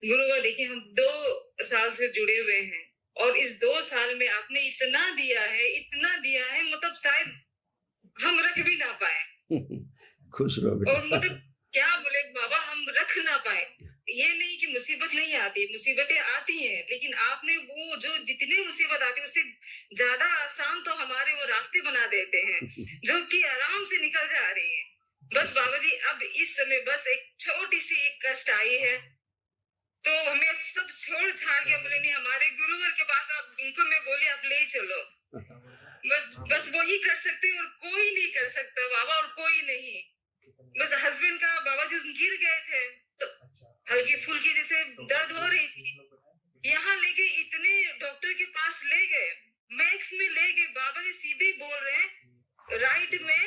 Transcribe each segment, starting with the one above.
गुरुवर देखिए, हम 2 साल से जुड़े हुए हैं और इस 2 साल में आपने इतना दिया है, मतलब शायद हम रख भी ना पाए। खुश रहो और बेटा। मतलब क्या बोले बाबा, हम रख ना पाए। ये नहीं कि मुसीबत नहीं आती, मुसीबतें आती हैं, लेकिन आपने वो जो जितनी मुसीबत आती है उससे ज्यादा आसान तो हमारे वो रास्ते बना देते हैं जो कि आराम से निकल जा रही है। बस बाबा जी, अब इस समय बस एक छोटी सी एक कष्ट आई है, तो हमें सब छोड़ छाड़ के बोले नहीं, हमारे गुरुवर के पास आप इनको मैं बोली आप ले चलो। बस वो ही कर सकते हैं और कोई नहीं कर सकता बाबा, और कोई नहीं। बस हस्बैंड का बाबा जी गिर गए थे तो हल्की फुल्की जैसे दर्द हो रही थी, यहाँ लेके इतने डॉक्टर के पास ले गए, मैक्स में ले गए, बाबा जी सीधे बोल रहे हैं राइट में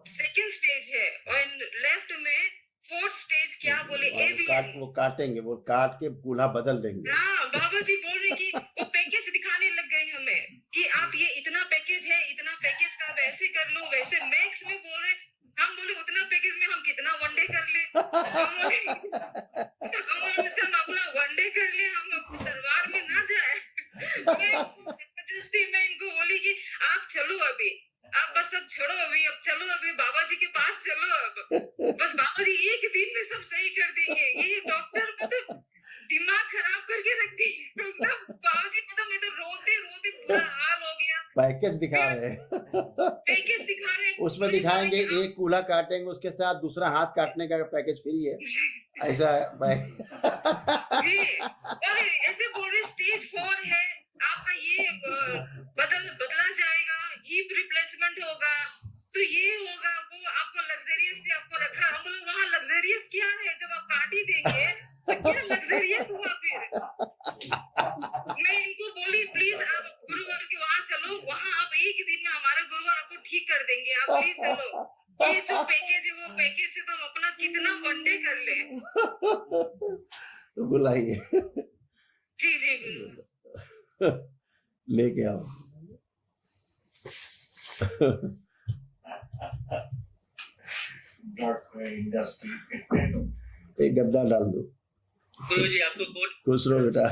2nd स्टेज है और लेफ्ट में 4th स्टेज, क्या बोले एवियन। वो काटेंगे, वो काट के कूल्हा बदल देंगे। हाँ, बाबा जी बोल रहे कि वो पैकेज दिखाने लग गए हमें कि आप ये इतना पैकेज है, इतना पैकेज का आप ऐसे कर लो वैसे, मैक्स में बोल रहे। हम बोले उतना पैकेज में हम कितना वनडे कर ले, हम अपना वनडे कर ले, हम अपने दरबार में ना जाए। जबरदस्ती मैं इनको बोली कि आप चलो अभी, आप बस अब छोड़ो अभी, अब चलो अभी बाबा जी के पास चलो, अब बस बाबा जी एक दिन में सब सही कर देंगे। ये डॉक्टर मतलब दिमाग खराब करके रख दी मतलब बाबा जी, मतलब मैं तो रोते रोते बुरा हाल हो गया। पैकेज दिखा रहे हैं। पैकेज दिखा रहे हैं, उसमें दिखाएंगे एक कूल्हा काटेंगे, उसके साथ दूसरा हाथ काटने का पैकेज फ्री है, ऐसा जी। और ऐसे बोल रहे स्टेज 4 है आपका, ये बदला जाएगा, हिप रिप्लेसमेंट होगा, तो ये होगा वो, आपको लग्जरियस से आपको रखा। हम बोले वहाँ लग्जरियस क्या है, जब आप काट ही देंगे तो क्या लग्जरियस हुआ फिर। मैं इनको बोली प्लीज आप गुरुवार के वहाँ चलो, वहाँ आप एक दिन में हमारा गुरुवार आपको ठीक कर देंगे, आप प्लीज चलो। ये जो पैकेज है वो पैकेज से तो हम अपना कितना वनडे कर ले। तो बुलाइए। जी जी गुरु, लेके आओ। एक गद्दा डाल दो। गुरु जी आपको खुश रहो बेटा।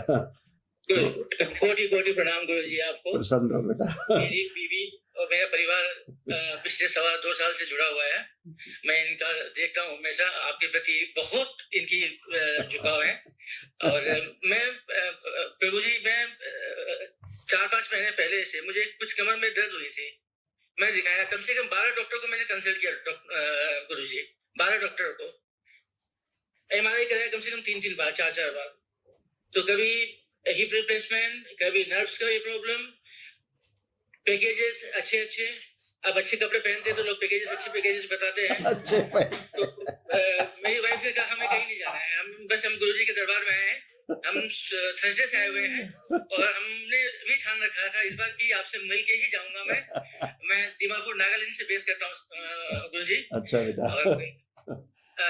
कोटि कोटि प्रणाम गुरु जी आपको। प्रसन्न रहो बेटा। मेरी बीवी और मेरा परिवार पिछले 2.25 साल से जुड़ा हुआ है। मैं इनका देखता हूँ हमेशा, आपके प्रति बहुत इनकी झुकाव है। और मैं प्रभु जी, मैं 4-5 महीने पहले से मुझे कुछ कमर में दर्द हुई थी, मैं दिखाया कम से कम 12 डॉक्टर को मैंने कंसल्ट किया गुरु जी, 12 डॉक्टर को MRI कराया कम से कम 3-3 बार, 4-4 बार। तो कभी हिप रिप्लेसमेंट, कभी नर्व्स का प्रॉब्लम, पैकेजेस अच्छे, अब अच्छे कपड़े पहनते तो लोग पैकेजेस अच्छे पैकेजेस बताते हैं। अच्छे तो मेरी वाइफ ने कहा हमें कहीं नहीं जाना है, हम गुरुजी के दरबार में आए हैं, हम थर्सडे से आए हुए हैं और हमने भी ठान रखा था इस बार कि आपसे मिल के ही जाऊंगा। मैं दीमापुर नागालैंड से बेस करता हूँ गुरुजी। अच्छा बेटा।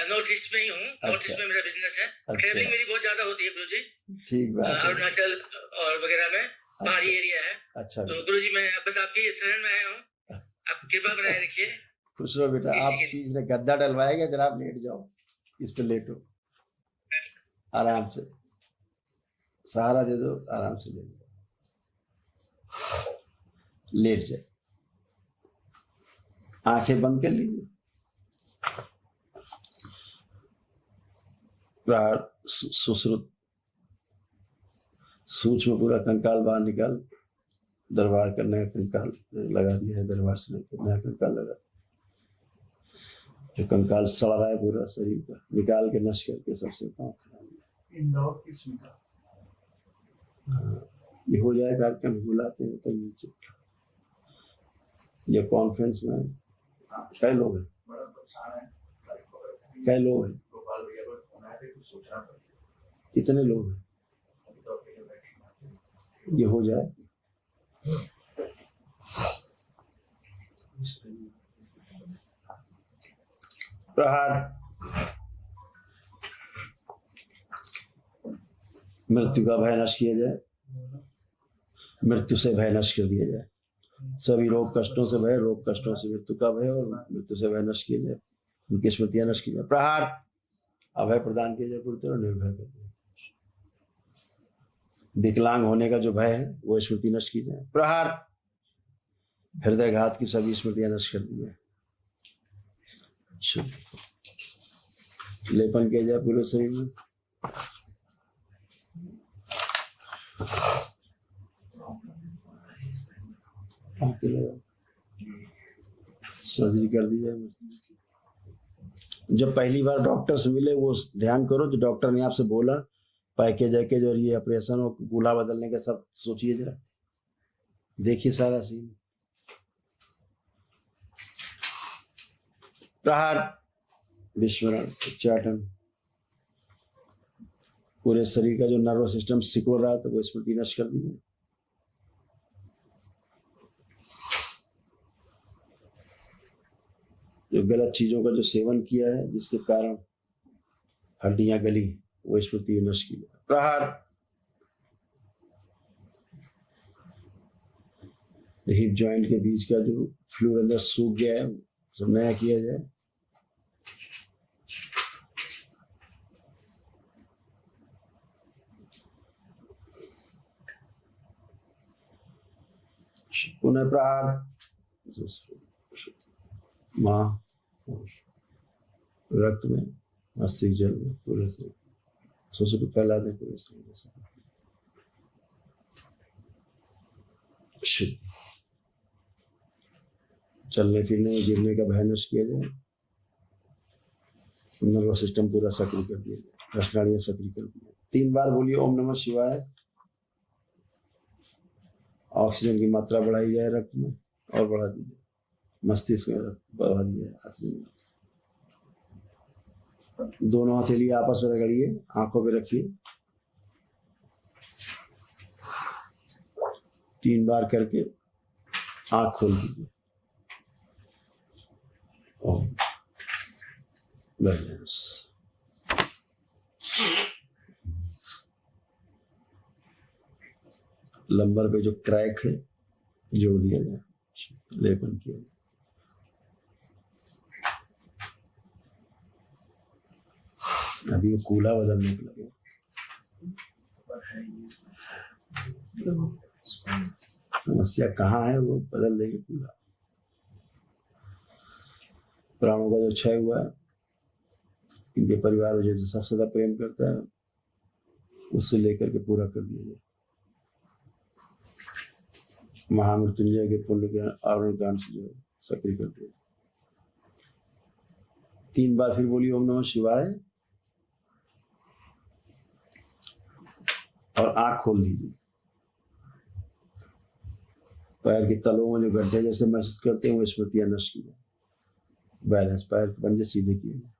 नॉर्थ ईस्ट में ही हूँ, नॉर्थ ईस्ट में मेरा बिजनेस है। ट्रेवलिंग मेरी बहुत ज्यादा होती है गुरुजी, ठीक बात है। अरुणाचल और वगैरह में पहाड़ी एरिया है। अच्छा तो गुरुजी मैं बस आपकी शरण में आया हूँ, आप कृपा बनाए रखिए। खुश रहो बेटा। आप इसने गद्दा डलवाएगा, जरा आप लेट जाओ, इस पे लेटो, आराम से सहारा दे दो, आराम से लेट जाओ, लेट जाए, आंखें बंद कर लीजिए। सुश्रुत सूक्ष्म पूरा कंकाल बाहर निकाल, दरबार का नया कंकाल लगा दिया है, दरबार से नया कंकाल लगा, जो कंकाल सड़ रहा है पूरा शरीर का, निकाल के नष्ट करके सबसे पाँव खड़ा। इंदौर की सुविधा ये हो जाए कार्यक्रम, बुलाते हैं तब नीचे। ये कॉन्फ्रेंस में कई लोग हैं, कई लोग हैं, कितने लोग हैं, ये हो जाए। प्रहार, मृत्यु का भय नष्ट किया जाए, मृत्यु से भय नष्ट कर दिया जाए, सभी रोग कष्टों से भय, रोग कष्टों से मृत्यु का भय और मृत्यु से भय नष्ट किया जाए, उनकी स्मृतियां नष्ट की जाए। प्रहार, अभय प्रदान किया जाए, पूरी तरह निर्भय कर दिया। विकलांग होने का जो भय है वो स्मृति नष्ट की जाए। प्रहार। हृदयघात की सभी स्मृतियां नष्ट कर दी जाए। लेपन किया जाए पूरे शरीर में। सर्जरी कर दी जाए। जब पहली बार डॉक्टर से मिले वो ध्यान करो जो डॉक्टर ने आपसे बोला, पैकेज वैकेज और ये ऑपरेशन और कूल्हा बदलने का सब सोचिए जरा, देखिए सारा सीन। प्रहार। विस्मरण, उच्चाटन। पूरे शरीर का जो नर्वस सिस्टम सिकुड़ रहा था वो स्मृति नष्ट कर दी जाए। जो गलत चीजों का जो सेवन किया है जिसके कारण हड्डियां गली वो स्मृति नष्ट की जाए। प्रहार। हिप जॉइंट के बीच का जो फ्लूइड अंदर सूख गया है सब नया किया जाए। पुनः प्रहार। मां रक्त में, मस्तिष्क जल में, पूरे से सोच को फैला दे पूरे से। चलने फिरने गिरने का भय नष्ट किया जाए। नर्वस सिस्टम पूरा सक्रिय कर दिया जाए, रसनाड़ियां सक्रिय कर दी जाए। 3 बार बोलिए ओम नमः शिवाय। ऑक्सीजन की मात्रा बढ़ाई जाए रक्त में और बढ़ा दी जाए, मस्तिष्क में बढ़ा दी जाए ऑक्सीजन। दोनों हथेली आपस में रगड़िए, आंखों पे रखिए। 3 बार करके आंख खोल दीजिए। ओम बैलेंस। लंबर पे जो क्रैक है जोड़ दिया जाए, लेपन किया जाए। अभी वो कूल्हा बदलने को लगे। समस्या कहाँ है वो बदल देंगे कूल्हा। प्राणों का जो क्षय हुआ है इनके परिवार जो सबसे ज्यादा प्रेम करता है उससे लेकर के पूरा कर दिया जाए। महामृत्युंजय के पुण्य के आवरण कांड से जो सक्रिय कर दिया। 3 बार फिर बोलिए ओम नमः शिवाय और आंख खोल दीजिए। पैर के तलों में जो गड्ढे जैसे महसूस करते हैं वो स्मृतियां नष्ट की जाए। बैलेंस, पैर के पंजे सीधे किए जाए।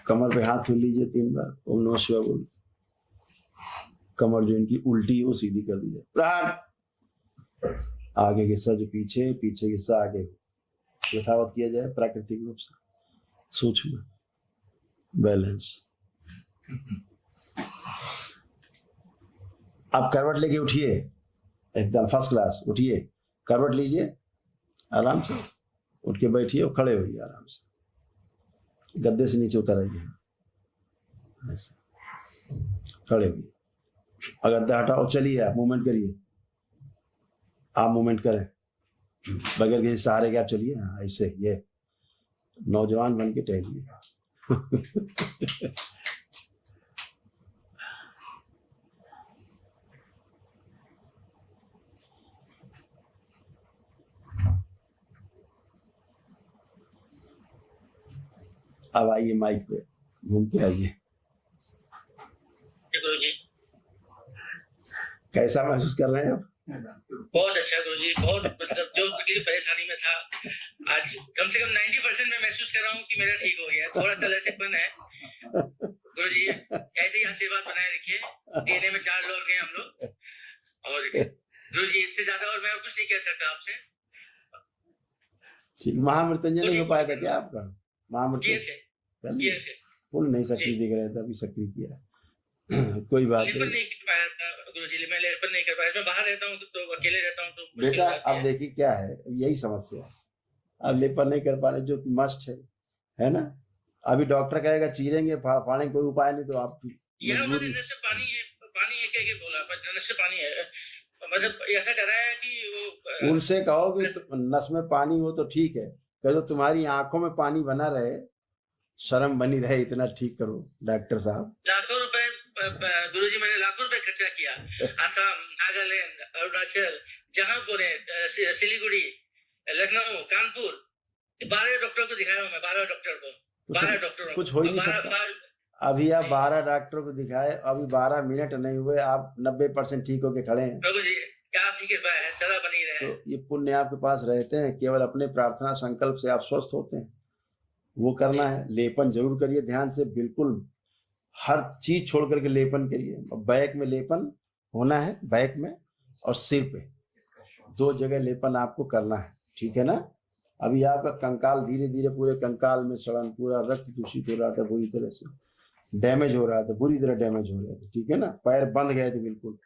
कमर पे हाथ खोल लीजिए 3 बार ओम नमः शिवाय बोल। कमर जो इनकी उल्टी है वो सीधी कर दी जाए। प्रहार। आगे के हिस्सा जो पीछे, पीछे के हिस्सा आगे यथावत किया जाए प्राकृतिक रूप से। सूक्ष्म बैलेंस। आप करवट लेके उठिए, एकदम फर्स्ट क्लास उठिए, करवट लीजिए आराम से, उठ के बैठिए और खड़े होइए आराम से। गद्दे से नीचे उतर आइए, खड़े होइए। गद्दा हटाओ, चलिए आप मूवमेंट करिए। आप मूवमेंट करें बगैर किसी सहारे के, आप चलिए। हाँ ऐसे, ये नौजवान बन के टहलिए। अब आइए माइक पे, घूम के आइए। कैसा महसूस कर रहे हैं आप? बहुत अच्छा गुरुजी, बहुत मतलब जो मुझे परेशानी में था आज कम से कम 90% में महसूस कर रहा हूँ कि मेरा ठीक हो गया। थोड़ा सा लचकपन है गुरुजी, ऐसे ही आशीर्वाद बनाए रखिए। डीएनए में 4 लोग हैं हम लोग, और गुरुजी इससे ज्यादा और मैं कुछ नहीं कह सकता आपसे। ठीक, महामृत्युंजय नहीं हो पाया था क्या आपका? किए थे फुल नहीं सक्रिय दिख रहा था, अभी सक्रिय किया। कोई बात नहीं। नहीं कर पाया था गुरुजी, मैं लेपन नहीं कर पाया। मैं बाहर रहता हूँ तो अकेले रहता हूँ तो बेटा अब देखिए क्या है, यही समस्या है। अब लेपन नहीं कर पा रहे जो कि मस्ट है ना। अभी डॉक्टर कहेगा चीरेंगे फाड़ेंगे, कोई उपाय नहीं, तो आप यहाँ मजबूरी। मुझे नस से पानी है कह के बोला, पर नस से पानी है, मतलब ऐसा कर रहा है कि वो उनसे कहो कि नस में पानी हो तो ठीक है, कह दो तुम्हारी आंखों में पानी बना रहे, शर्म बनी रहे, इतना ठीक करो डॉक्टर साहब। लाखों रुपए गुरुजी, मैंने लाखों रुपए खर्चा किया, असम, नागालैंड, अरुणाचल, जहां बोले, सिलीगुड़ी, लखनऊ, कानपुर, 12 डॉक्टर को दिखाया हूं मैं, 12 डॉक्टर को, 12 डॉक्टरों कुछ हो ही नहीं सकता। अभी आप 12 डॉक्टरों को दिखाए, अभी 12 मिनट नहीं हुए, आप 90% ठीक होके खड़े हैं। प्रभु जी क्या आपकी कृपा है, सदा बनी रहे। तो ये पुण्य आपके पास रहते हैं, केवल अपने प्रार्थना संकल्प से आप स्वस्थ होते हैं, वो करना है। लेपन जरूर करिए ध्यान से, बिल्कुल हर चीज छोड़ करके लेपन करिए। बैक में लेपन होना है, बैक में और सिर पे, 2 जगह लेपन आपको करना है, ठीक है ना। अभी आपका कंकाल धीरे धीरे, पूरे कंकाल में सड़न, पूरा रक्त दूषित हो रहा था, बुरी तरह से डैमेज हो रहा था, बुरी तरह डैमेज हो रहे थे, ठीक है ना। पैर बंध गए थे, बिल्कुल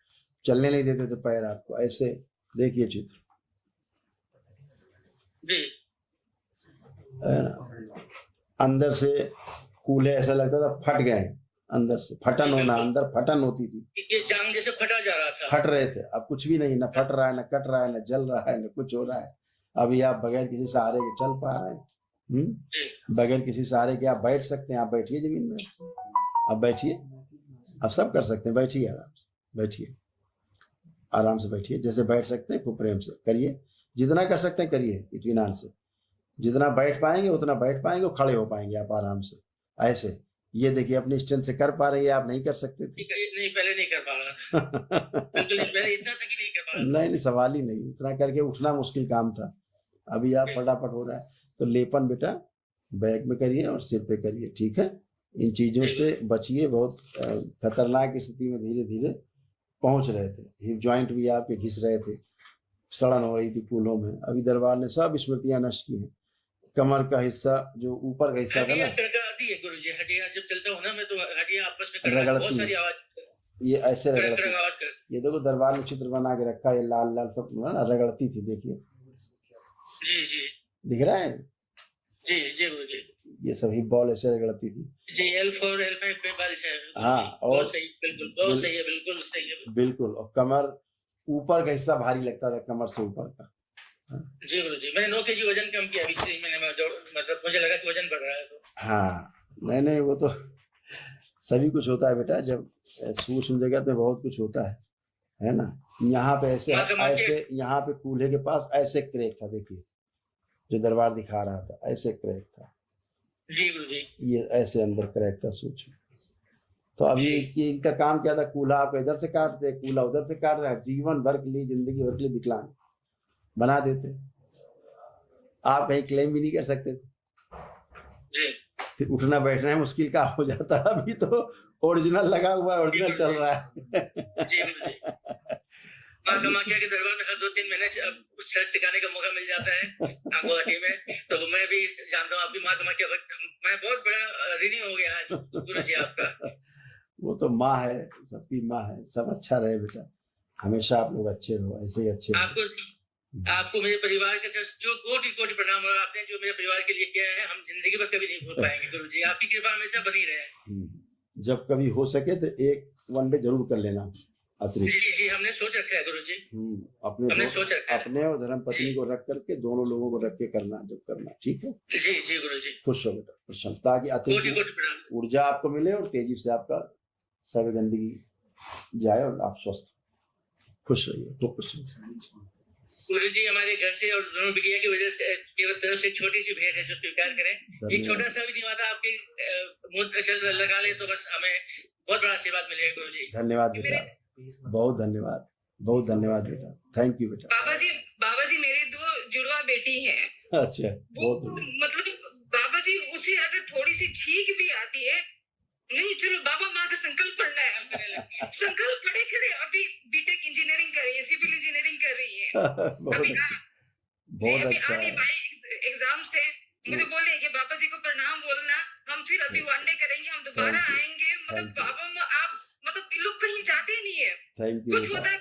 चलने नहीं देते थे पैर आपको। ऐसे देखिए चित्र, है ना। अंदर से कूल्हे ऐसा लगता था फट गए, अंदर से फटन होना, अंदर फटन होती थी, ये जांग जैसे फटा जा रहा था, फट रहे थे। अब कुछ भी नहीं, ना फट रहा है, ना कट रहा है, ना जल रहा है, ना कुछ हो रहा है। अभी आप बगैर किसी सहारे के चल पा रहे हैं, बगैर किसी सहारे के आप बैठ सकते हैं। आप बैठिए जमीन में, आप बैठिए, आप सब कर सकते हैं। बैठिए आराम से, बैठिए आराम से, बैठिए जैसे बैठ सकते हैं, खूब प्रेम से करिए, जितना कर सकते हैं करिए, इत्मीनान से। जितना बैठ पाएंगे उतना बैठ पाएंगे, और खड़े हो पाएंगे आप आराम से। ऐसे ये देखिए, अपनी स्ट्रेंथ से कर पा रही है, आप नहीं कर सकते थे। नहीं पहले नहीं कर पा रहा बिल्कुल पहले इतना तक ही नहीं कर पा रहा। नहीं, सवाल ही नहीं, उतना करके उठना मुश्किल काम था। अभी आप फटाफट हो रहा है। तो लेपन बेटा बैक में करिए और सिर पे करिए, ठीक है। इन चीजों से बचिए, बहुत खतरनाक स्थिति में धीरे धीरे पहुंच रहे थे। हिप जॉइंट भी आपके घिस रहे थे, सड़न हो रही थी कूल्हों में। अभी दरबार ने सब स्मृतियां नष्ट की हैं। कमर का हिस्सा, जो ऊपर का हिस्सा था ना, गुरुजी हड्डियां जब चलता हूँ ना मैं, तो हड्डियां आपस में रगड़ती बहुत सारी आवाज, ये ऐसे रगड़ती। ये देखो दरबार ने चित्र बना के रखा है, ये लाल लाल सब ना रगड़ती थी, देखिए जी जी दिख रहा है, जी जी गुरुजी, ये सभी बॉल ऐसे रगड़ती थी जी। L4 L5 पे बारिश है। हाँ, और सही, बिल्कुल बहुत सही है, बिल्कुल सही है, बिल्कुल। और कमर, ऊपर का हिस्सा भारी लगता था, कमर से ऊपर का। जी गुरुजी, मैंने 9 kg वजन कम किया अभी 3 महीने में, मतलब मुझे लगा कि वजन बढ़ रहा है तो। हाँ, नहीं वो तो सभी कुछ होता है बेटा, जब सूक्ष्म जगत में बहुत कुछ होता है ना। यहाँ पे ऐसे यहाँ पे कूल्हे के पास ऐसे क्रैक था, देखिए जो दरबार दिखा रहा था, ऐसे क्रैक था जी गुरुजी, ये ऐसे अंदर क्रैक था सूक्ष्म। तो अभी इनका काम क्या था, कूल्हा आपको इधर से काटते, कूल्हा उधर से काटते, जीवन भर के लिए, जिंदगी भर के लिए विकलांग बना देते। आप कहीं क्लेम भी नहीं कर सकते थे, फिर उठना बैठना है मुश्किल का हो जाता। अभी तो ओरिजिनल लगा हुआ है, ओरिजिनल चल रहा है। माँ कामाख्या के दरबार में हर 2-3 महीने सर टिकाने का मौका मिल जाता है गुवाहाटी में, तो मैं भी जानता हूँ आपकी माँ कामाख्या, मैं बहुत बड़ा ऋणी हो गया आज गुरुजी आपका। वो तो माँ है, सबकी माँ है। सब अच्छा रहे बेटा, हमेशा आप लोग अच्छे रहो, ऐसे ही अच्छे रहो। आपको मेरे परिवार के जो कोटि कोटि प्रणाम, और आपने जो मेरे परिवार के लिए किया है, हम जिंदगी भर कभी नहीं भूल पाएंगे गुरुजी। आपकी कृपा हमेशा बनी रहे। जब कभी हो सके तो एक वनडे जरूर कर लेना अतिरिक्त। जी जी, हमने सोच रखा है गुरुजी। अपने और धर्म पत्नी को रख करके, दोनों लोगों को रख के करना जब करना, ठीक है। जी जी गुरुजी, खुश हो बेटा, प्रसन्न, ताकि अतिरिक्त ऊर्जा आपको मिले और तेजी से आपका सब गंदगी जाए और आप स्वस्थ खुश रहिए। तो खुश गुरुजी, हमारे घर से और दोनों बिटिया की वजह से केवल तरफ से छोटी सी भेंट है जो स्वीकार करें। एक छोटा सा भी निवादा आपके मुंह लगा ले तो बस हमें बहुत बड़ा आशीर्वाद मिलेगा गुरुजी। धन्यवाद बेटा, बहुत धन्यवाद, बहुत धन्यवाद बेटा, थैंक यू बेटा। बाबा जी मेरी 2 जुड़वा बेटी हैं। अच्छा, बहुत मतलब बाबा जी उसे अगर थोड़ी सी छींक भी आती है, नहीं चलो बाबा माँ का संकल्प पढ़ना है, संकल्प पढ़े करे। अभी बीटेक इंजीनियरिंग कर रही है, सिविल इंजीनियरिंग कर रही है। बहुत अच्छा है। एग्जाम से मुझे बोले कि बाबा जी को प्रणाम बोलना, हम फिर अभी वनडे करेंगे, हम दोबारा आएंगे। मतलब बाबा आप मतलब लोग कहीं जाते नहीं है, कुछ होता है